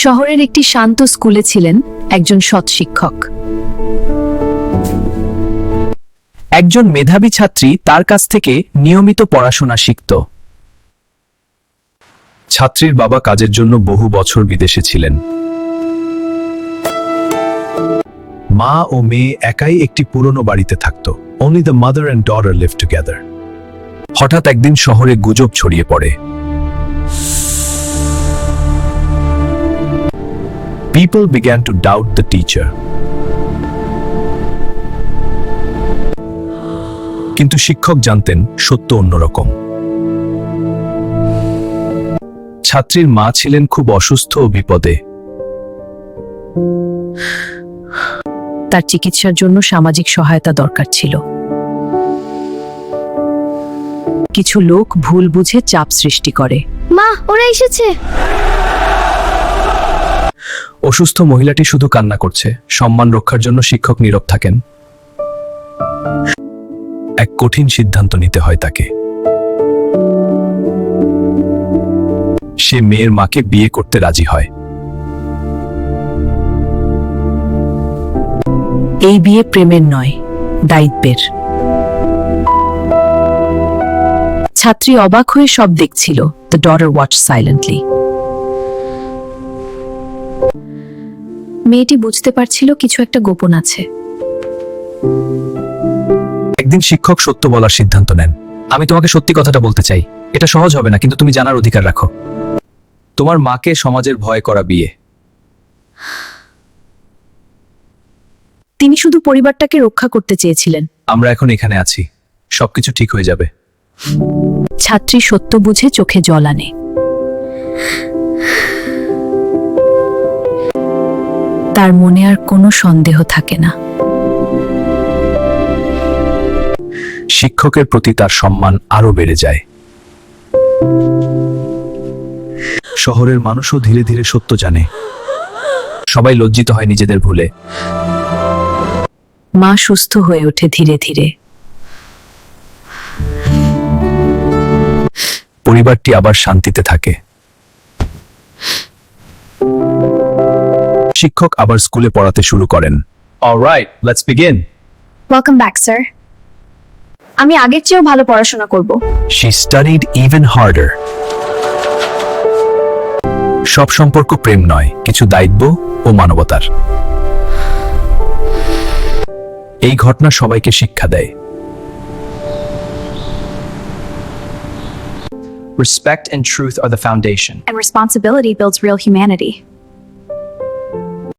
শহরের একটি শান্ত স্কুলে ছিলেন একজন সৎ শিক্ষক। একজন মেধাবী ছাত্রী তার কাছ থেকে নিয়মিত পড়াশোনা শিখত। ছাত্রীর বাবা কাজের জন্য বহু বছর বিদেশে ছিলেন। মা ও মেয়ে একাই একটি পুরনো বাড়িতে থাকত। Only the mother and daughter lived together. হঠাৎ একদিন শহরে গুজব ছড়িয়ে পড়ে। People began to doubt the teacher. কিন্তু শিক্ষক জানতেন সত্য অন্যরকম। ছাত্রীর মা ছিলেন খুব অসুস্থ ও বিপদে। তার চিকিৎসার জন্য সামাজিক সহায়তা দরকার ছিল। কিছু লোক ভুল বুঝে চাপ সৃষ্টি করে। মা, ওরা এসেছে। অসুস্থ মহিলাটি শুধু কান্না করছে। সম্মান রক্ষার জন্য শিক্ষক নীরব থাকেন। এক কঠিন সিদ্ধান্ত নিতে হয় তাকে। সে মেয়ের মাকে বিয়ে করতে রাজি হয়। এই বিয়ে প্রেমের নয়, দায়িত্বের। ছাত্রী অবাক হয়ে সব দেখছিল। The daughter watched silently. মেয়েটি বুঝতে পারছিল কিছু একটা গোপন আছে। একদিন শিক্ষক সত্য বলার সিদ্ধান্ত নেন। আমি তোমাকে সত্যি কথাটা বলতে চাই। এটা সহজ হবে না, কিন্তু তুমি জানার অধিকার রাখো। তোমার মাকে সমাজের ভয় করা বিয়ে। তিনি শুধু পরিবারটাকে রক্ষা করতে চেয়েছিলেন। আমরা এখন এখানে আছি, সবকিছু ঠিক হয়ে যাবে। ছাত্রী সত্য বুঝে চোখে জল আনে। তার মনে আর কোনো সন্দেহ থাকে না। শিক্ষকের প্রতি তার সম্মান আরো বেড়ে যায়। শহরের মানুষও ধীরে ধীরে সত্য জানে। সবাই লজ্জিত হয় নিজেদের ভুলে। মা সুস্থ হয়ে ওঠে ধীরে ধীরে। পরিবারটি আবার শান্তিতে থাকে। শিক্ষক আবার স্কুলে পড়াতে শুরু করেন। Alright, let's begin. Welcome back sir. আমি আগের চেয়েও ভালো পড়াশোনা করব। She studied even harder. সব সম্পর্ক প্রেম নয়, কিছু দায়িত্ব ও মানবতার। এই ঘটনা সবাইকে শিক্ষা দেয়। Respect and truth are the foundation. And responsibility builds real humanity.